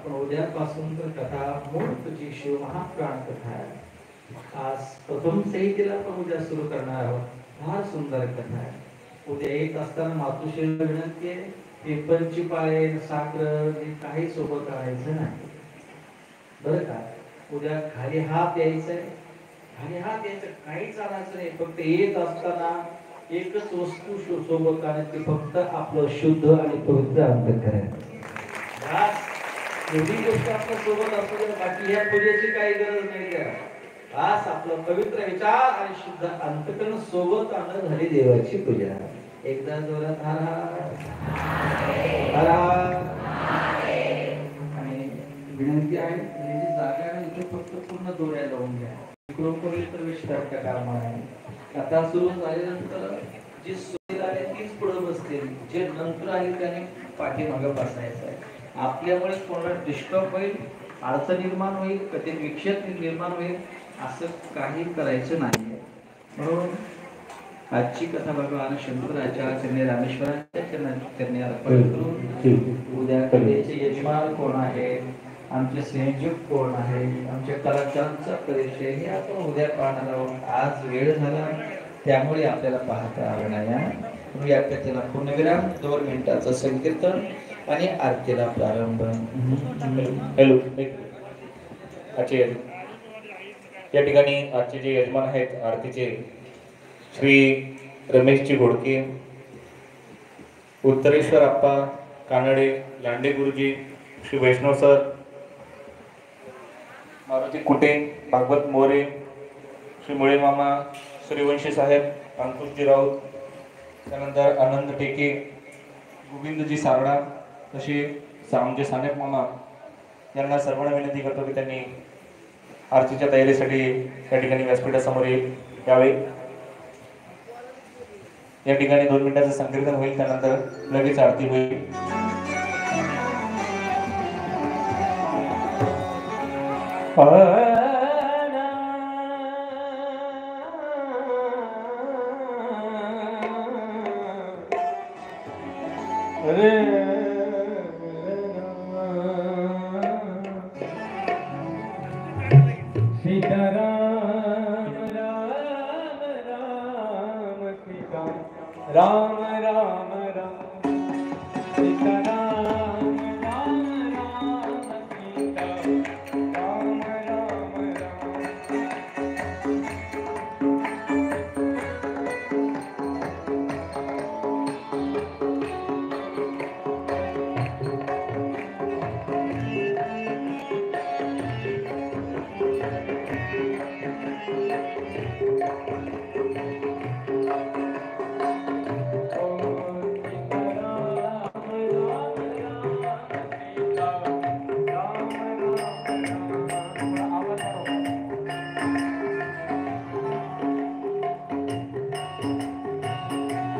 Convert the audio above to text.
आपण उद्यापासून तर कथा मूळ तुझी शिव महाप्राण कथा आहे. आज प्रथम संहितेला आपण उद्या सुरू करणार आहोत. फार सुंदर कथा आहे. उद्या येत असताना मातुश्रीला विनंती आहे, पेपरची पाळे साखर हे काही सोबत आणायचं नाही बरं का. उद्या खाली हात द्यायचा आहे, खाली हात द्यायचं, काहीच आणायचं नाही. फक्त येत असताना एकच वस्तू सोबत आणायची, फक्त आपलं शुद्ध आणि पवित्र अंतःकरण. एवढी गोष्ट आपल्या सोबत असू द्या, बाकी ह्या पूजेची काही गरज नाही द्या. आज आपलं पवित्र विचार आणि शुद्ध अंतःकरण सोबत आणणं झाली देवाची पूजा. एकदा जोरात आणि विनंती आहे, जी जागा आहे इथे फक्त पूर्ण दोऱ्या लावून घ्या. इकडून प्रवेश करता कामा नये. कथा सुरू झाल्यानंतर जी सुविधा आहे तीच पुढे बसतील, जे नंतर आले त्याने पाठीमागं बसायचं आहे. आपल्यामुळे कोणाला डिस्टर्ब होईल, अडचण निर्माण होईल, कधी विक्षेप निर्माण होईल, असं काही करायचं नाही. म्हणून आजची कथा भगवान शंकराचार्य रामेश्वरांच्या चरणी अर्पण करून उद्या कथेचे यजमान कोण आहे, आमचे संयोजक कोण आहे, आमच्या कलाकारांचा परिचय हे आपण उद्या पाहणार आहोत. आज वेळ झाला त्यामुळे आपल्याला पाहता आलं नाही. या कथेला पूर्णविराम, 2 मिनिटाचं संकीर्तन आणि आरतीला प्रारंभ. हॅलो. या ठिकाणी आजचे जे यजमान आहेत आरतीचे, श्री रमेशजी घोडके, उत्तरेश्वर आप्पा कानडे, लांडे गुरुजी, श्री वैष्णव सर, मारुती कुटे, भागवत मोरे, श्री मुळे मामा, सूर्यवंशी साहेब, अंकुशजी राऊत, त्यानंतर आनंद टेके, गोविंदजी सारडा, तसे आमचे सानेप मामा यांना सर्वांना विनंती करतो की त्यांनी आरतीच्या तयारीसाठी या ठिकाणी व्यासपीठासमोर यावे. या ठिकाणी 2 मिनिटाचं संकीर्तन होईल, त्यानंतर लगेच आरती होईल. राम राम राम सीता राम राम राम सीता राम राम